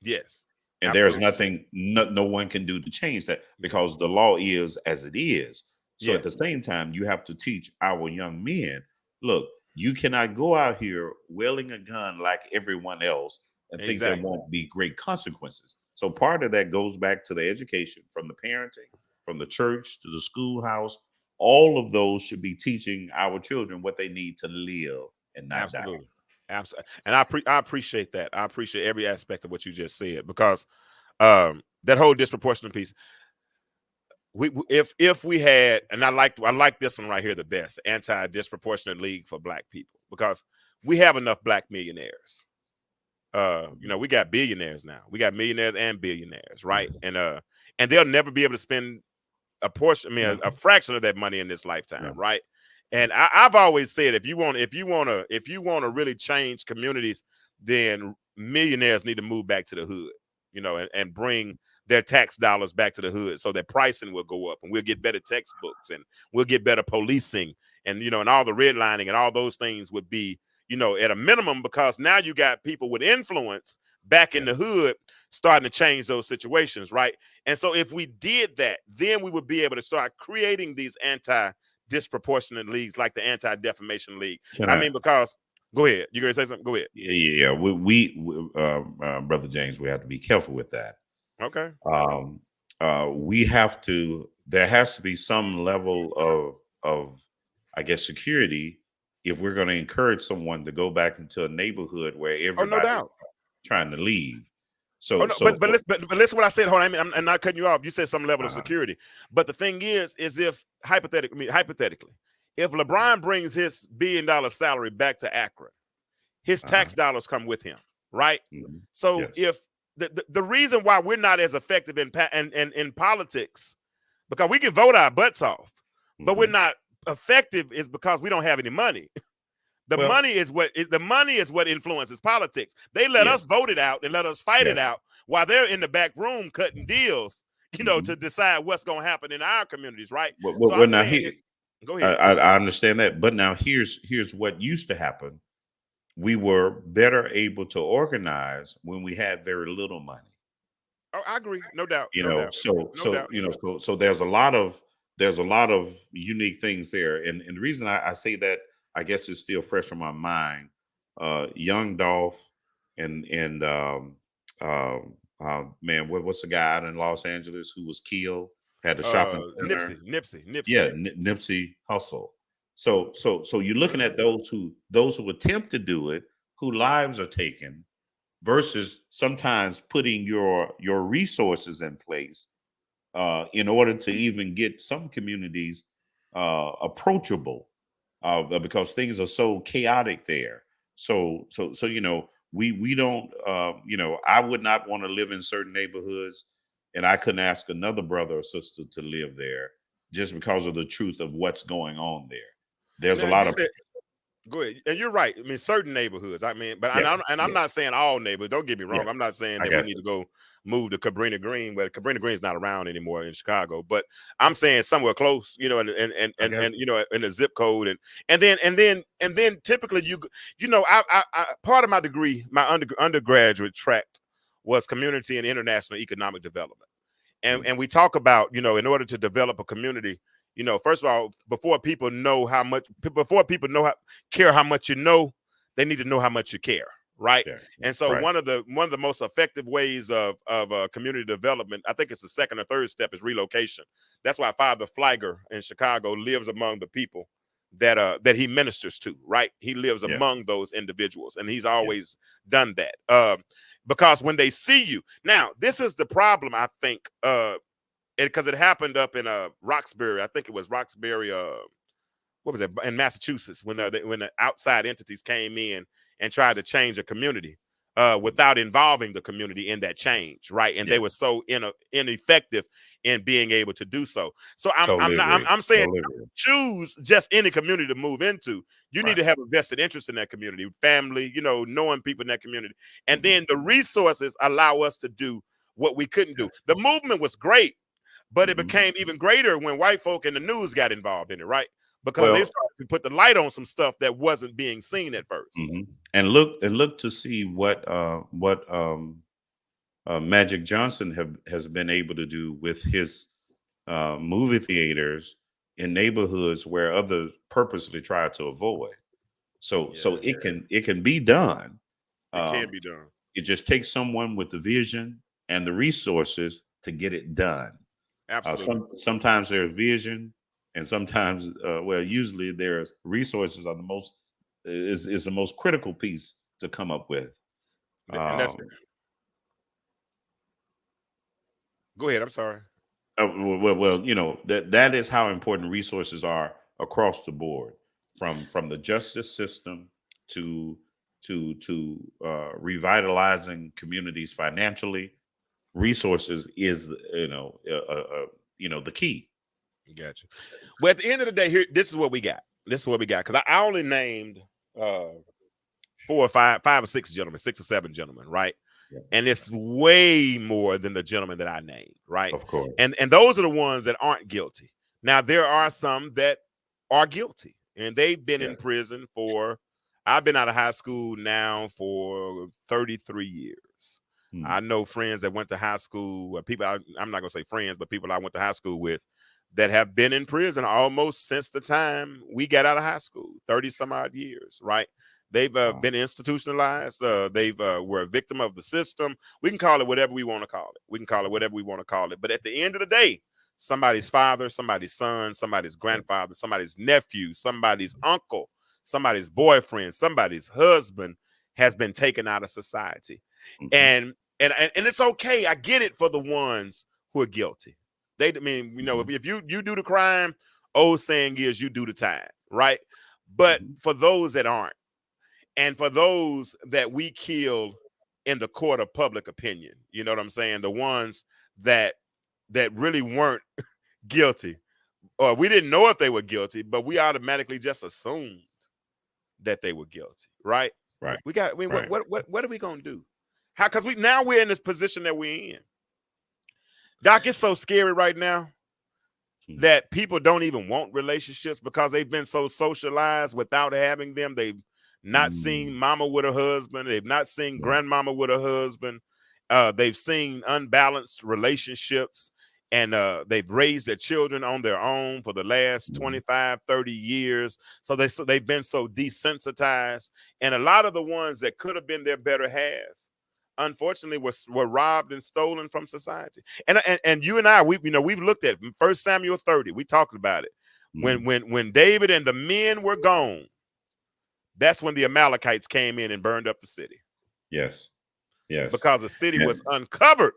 Yes, And there's absolutely. nothing no one can do to change that because the law is as it is. So at Yeah, the same time, you have to teach our young men, look, you cannot go out here wielding a gun like everyone else and think there exactly. won't be great consequences. So part of that goes back to the education from the parenting, from the church to the schoolhouse. All of those should be teaching our children what they need to live and not die. Absolutely. Absolutely. And I appreciate that. I appreciate every aspect of what you just said because that whole disproportionate piece. If we had, and I like this one right here the best, anti disproportionate league for black people, because we have enough black millionaires. We got billionaires now. We got millionaires and billionaires, right? Yes. And they'll never be able to spend a portion, I mean, a No, fraction of that money in this lifetime, no. right? And I've always said, if you want to really change communities, then millionaires need to move back to the hood, and bring their tax dollars back to the hood, so that pricing will go up, and we'll get better textbooks, and we'll get better policing, and all the redlining and all those things would be, at a minimum, because now you got people with influence back in Yeah. the hood starting to change those situations, right? And so if we did that, then we would be able to start creating these anti-disproportionate leagues like the Anti-Defamation League. Can I I? mean, because go ahead. You gonna say something? Go ahead. Yeah, yeah, yeah. Brother James, we have to be careful with that. Okay. Um, we have to. There has to be some level of, I guess, security if we're going to encourage someone to go back into a neighborhood where Oh, no everybody's doubt. trying to leave. Oh So, no, so, but so listen what I said. Hold on, I'm not cutting you off. You said some level of uh, security, but the thing is if hypothetically, if LeBron brings his $1 billion salary back to Akron, his uh, tax dollars come with him, right? mhm, So yes, if the reason why we're not as effective in politics, because we can vote our butts off, but we're hmm not effective, is because we don't have any money. The well, money is what influences politics. They let yes, us vote it out and let us fight it yes, out while they're in the back room cutting deals, hmm to decide what's going to happen in our communities, right? So well, I'm now saying here, it. Go I, ahead. I I understand that, but now here's what used to happen. We were better able to organize when we had very little money. Oh, I agree. No doubt. You No know, doubt. so No so doubt. you know, so there's a lot of unique things there, and the reason I say that, I guess, is still fresh on my mind. Young Dolph and man, what's the guy out in Los Angeles who was killed, had a shopping center? Nipsey. Yeah, Nipsey Hussle. So you're looking at those who attempt to do it, whose lives are taken, versus sometimes putting your resources in place in order to even get some communities approachable, because things are so chaotic there. So we don't, I would not want to live in certain neighborhoods, and I couldn't ask another brother or sister to live there just because of the truth of what's going on there. There's a Now lot you of said, Go ahead. And you're right. I mean, certain neighborhoods. I mean, but Yeah, I'm yeah, not saying all neighborhoods. Don't get me yeah. wrong. I'm not saying I that we got need you. to go move to Cabrini Green, but Cabrini Green's not around anymore in Chicago. But I'm saying somewhere close, you know, I got and you know, in a zip code, and then typically you know, I part of my degree, my undergraduate track was community and international economic development. you. And we talk about, you know, in order to develop a community, you know, first of all, before people know how much, before people know how, care how much you know, they need to know how much you care, right? Yeah, And so right. one of the most effective ways of community development, I think it's the second or third step, is relocation. That's why Father Flagger in Chicago lives among the people that he ministers to, right? He lives Yeah, among those individuals, and he's yeah. always done that. Because when they see you, now this is the problem, I think, because it happened up in Roxbury. I think it was Roxbury, what was it, in Massachusetts, when the outside entities came in and tried to change a community without involving the community in that change, right? And Yeah. they were so ineffective in being able to do so. So Totally agree. I'm saying, Totally agree. choose just any community to move into. You need Right. to have a vested interest in that community, family, you know, knowing people in that community, and Hmm. then the resources allow us to do what we couldn't do. Yes. The movement was great, but it Hmm. became even greater when white folk in the news got involved in it, right? Because they Well, started to put the light on some stuff that wasn't being seen at first. hmm and look to see what Magic Johnson has been able to do with his movie theaters in neighborhoods where others purposely try to avoid. So Yeah, it can be done. it can Um, be done. it just takes someone with the vision and the resources to get it done. Absolutely. Sometimes there's vision, and sometimes, well, usually there's resources are is the most critical piece to come up with. And that's, Um, go ahead. I'm sorry. well, that is how important resources are across the board, from the justice system to revitalizing communities financially. Resources is the key. Gotcha. Well, at the end of the day, here, this is what we got. This is what we got. Because I only named uh, four or five or six gentlemen, six or seven gentlemen, right? Yeah, And it's way more than the gentleman that I named, right? of course. And those are the ones that aren't guilty. Now there are some that are guilty, and they've been Yeah. in prison for. I've been out of high school now for 33 years. Hmm. I know friends that went to high school, people I'm not gonna say friends, but people I went to high school with that have been in prison almost since the time we got out of high school, 30 some odd years, right? They've Wow. been institutionalized. They've were a victim of the system. We can call it whatever we want to call it. We can call it whatever we want to call it. But at the end of the day, somebody's father, somebody's son, somebody's Yeah. grandfather, somebody's nephew, somebody's uncle, somebody's boyfriend, somebody's husband has been taken out of society. Hmm. And it's okay. I get it for the ones who are guilty. I mean, you know, Hmm. if you do the crime, old saying is you do the time, right? But Hmm. for those that aren't, and for those that we kill in the court of public opinion, you know what I'm saying? The ones that really weren't guilty, or we didn't know if they were guilty, but we automatically just assumed that they were guilty, right? Right. We got. I mean, Right. what are we gonna do? How? Because we're in this position that we're in. Doc, it's so scary right now Hmm. that people don't even want relationships because they've been so socialized without having them. They've not seen Mm. mama with a husband. They've not seen Yeah. grandmama with a husband. They've seen unbalanced relationships, and they've raised their children on their own for the last Mhm. 25, 30 years. So they've been so desensitized. And a lot of the ones that could have been their better half, unfortunately, were robbed and stolen from society. And you and I, we've looked at 1 Samuel 30. We talked about it. Mhm. When David and the men were gone, that's when the Amalekites came in and burned up the city Yes. Yes. because the city was And uncovered.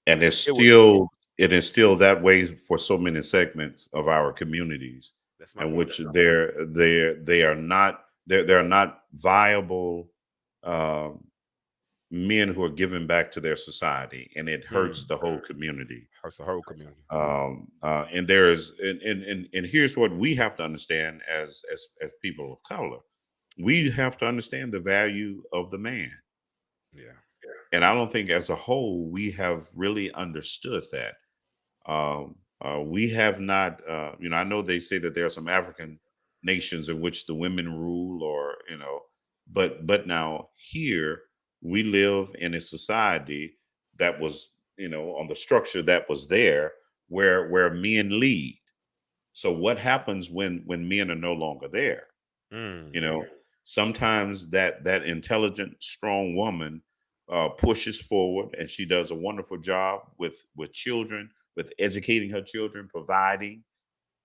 and it's It was. still it is still that way for so many segments of our communities, That's my in point. which they are not viable um, men who are giving back to their society, and it hurts Mm, the whole community. that's the whole community. And there is and here's what we have to understand as people of color. we have to understand the value of the man. Yeah. And I don't think as a whole we have really understood that. We have not, I know they say that there are some African nations in which the women rule, or but now here we live in a society that was, on the structure that was there, where men lead. So what happens when men are no longer there? Mm. you know Sometimes that intelligent, strong woman pushes forward, and she does a wonderful job with children, with educating her children, providing.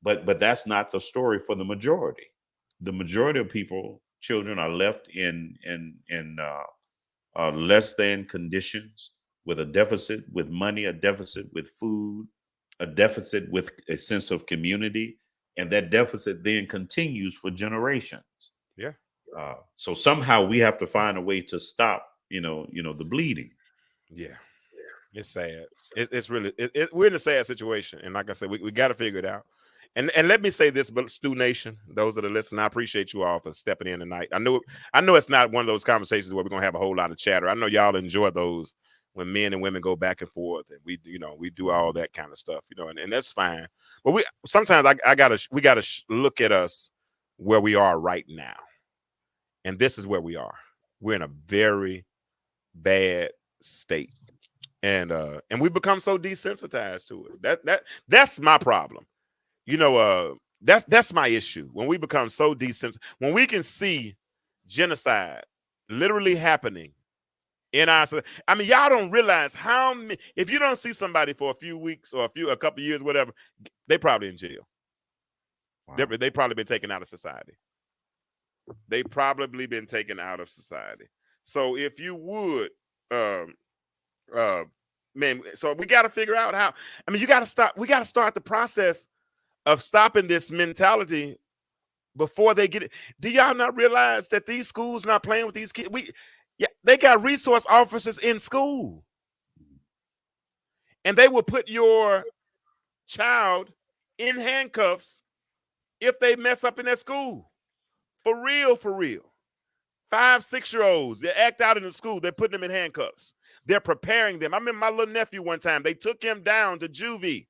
But that's not the story for the majority. The majority of people, children, are left in less than conditions, with a deficit with money, a deficit with food, a deficit with a sense of community, and that deficit then continues for generations. Yeah. So somehow we have to find a way to stop, the bleeding. Yeah. It's sad. It's really we're in a sad situation, and like I said, we got to figure it out. And let me say this, but Stu Nation, those that are listening, I appreciate you all for stepping in tonight. I know it's not one of those conversations where we're gonna have a whole lot of chatter. I know y'all enjoy those when men and women go back and forth, and we do all that kind of stuff, and that's fine. But we sometimes we gotta look at us where we are right now, and this is where we are. We're in a very bad state, and we become so desensitized to it. That's my problem. That's my issue. When we become so desensitized, when we can see genocide literally happening in our, I mean, y'all don't realize how many, if you don't see somebody for a few weeks or a couple of years, whatever, they probably in jail. Wow. They probably been taken out of society. They probably been taken out of society. So if you would, um, uh, man, so we got to figure out how. I mean, you got to stop. We got to start the process of stopping this mentality before they get it. Do y'all not realize that these schools not playing with these kids? Yeah, they got resource officers in school, and they will put your child in handcuffs if they mess up in that school. For real, for real. 5, 6 year olds, they act out in the school. They're putting them in handcuffs. They're preparing them. I remember my little nephew one time. They took him down to juvie.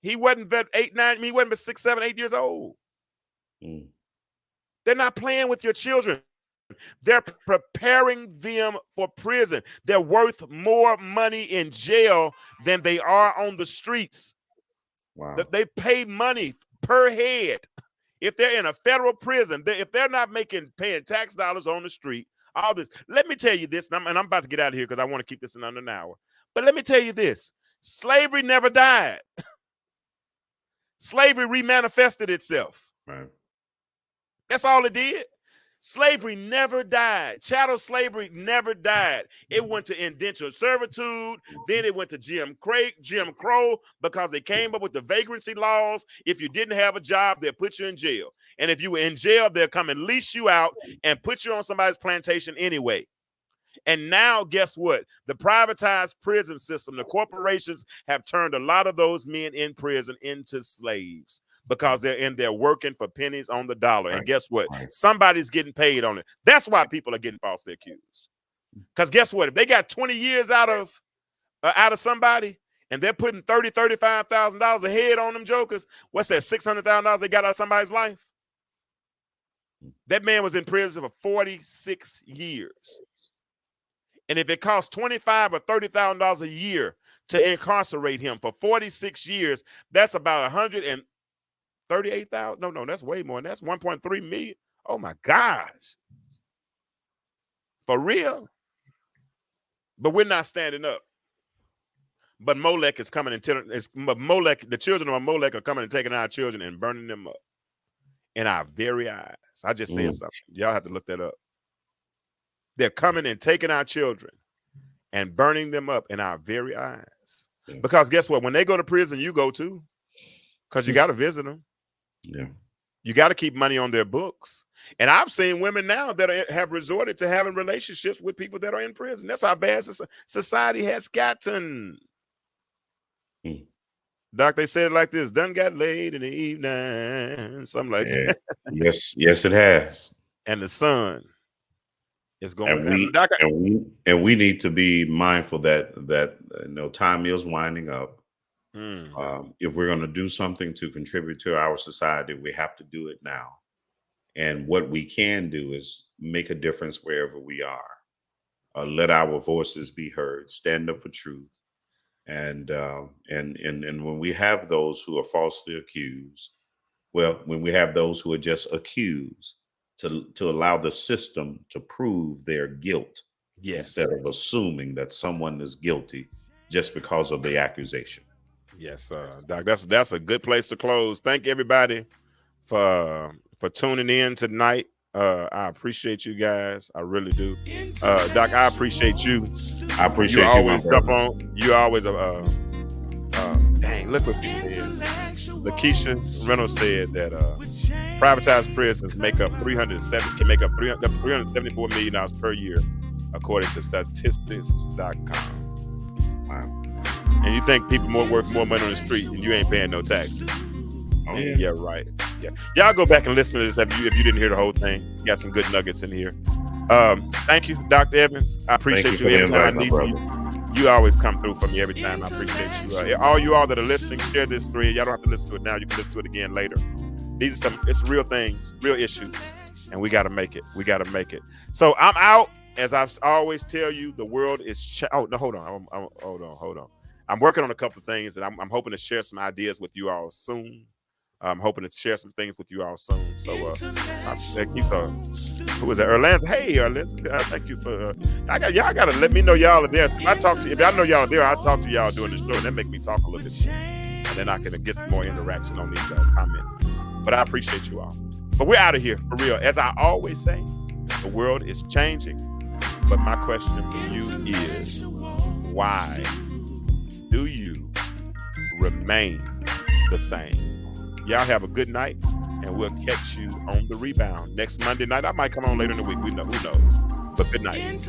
He wasn't but 8, 9. He wasn't but 6, 7, 8 years old. Mm. They're not playing with your children. They're preparing them for prison. They're worth more money in jail than they are on the streets. Wow. They pay money per head. If they're in a federal prison, if they're not paying tax dollars on the street, all this. Let me tell you this, and I'm about to get out of here because I want to keep this in under an hour. But let me tell you this: slavery never died. Slavery remanifested itself. Right. That's all it did. Slavery never died. Chattel slavery never died. It went to indentured servitude. Then it went to Jim Crow, because they came up with the vagrancy laws. If you didn't have a job, they'll put you in jail. And if you were in jail, they'll come and lease you out and put you on somebody's plantation anyway. And now, guess what? The privatized prison system, the corporations have turned a lot of those men in prison into slaves, because they're in there working for pennies on the dollar. Right. And guess what? Right. Somebody's getting paid on it. That's why people are getting falsely accused. Because guess what? If they got 20 years out of somebody, and they're putting $35,000 a head on them jokers, what's that? $600,000 they got out of somebody's life? That man was in prison for 46 years. And if it costs $25,000 or $30,000 a year to incarcerate him for 46 years, that's about 138,000. No, that's way more. That's 1.3 million. Oh my gosh. For real. But we're not standing up. But Molech is coming and the children of Molech are coming and taking our children and burning them up in our very eyes. I just said something. Y'all have to look that up. They're coming and taking our children and burning them up in our very eyes. Because guess what? When they go to prison, you go too. Because you got to visit them. Yeah. You got to keep money on their books. And I've seen women now that have resorted to having relationships with people that are in prison. That's how bad society has gotten. Doc, they said it like this: done got laid in the evening. Something like that. Yes, it has. and the sun is going And down. we and we need to be mindful that time is winding up. Mm, If we're going to do something to contribute to our society, we have to do it now. And what we can do is make a difference wherever we are. Let our voices be heard. Stand up for truth. And when we have those who are falsely accused, well, when we have those who are just accused, to allow the system to prove their guilt yes. instead of assuming that someone is guilty just because of the accusation. Yes, Doc. That's a good place to close. Thank everybody for tuning in tonight. I appreciate you guys. I really do. Doc, I appreciate you. I You appreciate you, my always jump brother. on. You always dang. Look what you said. Lakeisha Reynolds said that privatized prisons make up 374 million dollars per year, according to statistics.com. Wow. And you think people worth more money on the street and you ain't paying no taxes? Oh, Yeah, right. Yeah, y'all go back and listen to this if you didn't hear the whole thing. You got some good nuggets in here. Thank you, Dr. Evans. I appreciate you every time I need you. You always come through for me every time. I appreciate you. All you all that are listening, share this thread. Y'all don't have to listen to it now. You can listen to it again later. These are it's real things, real issues, and we got to make it. We got to make it. So I'm out. As I always tell you, the world is. Oh no, hold on. Hold on. I'm working on a couple of things, and I'm hoping to share some ideas with you all soon. I'm hoping to share some things with you all soon. So thank you for who was that? Erlanza. Hey, Erlanza. Thank you for y'all gotta let me know y'all are there. If I know y'all are there, I talk to y'all during the show, and that make me talk a little bit more. And then I can get some more interaction on these comments. But I appreciate you all. But we're out of here for real. As I always say, the world is changing. But my question for you is, why do you remain the same? Y'all have a good night, and we'll catch you on the rebound next Monday night. I might come on later in the week. Who knows? But good night.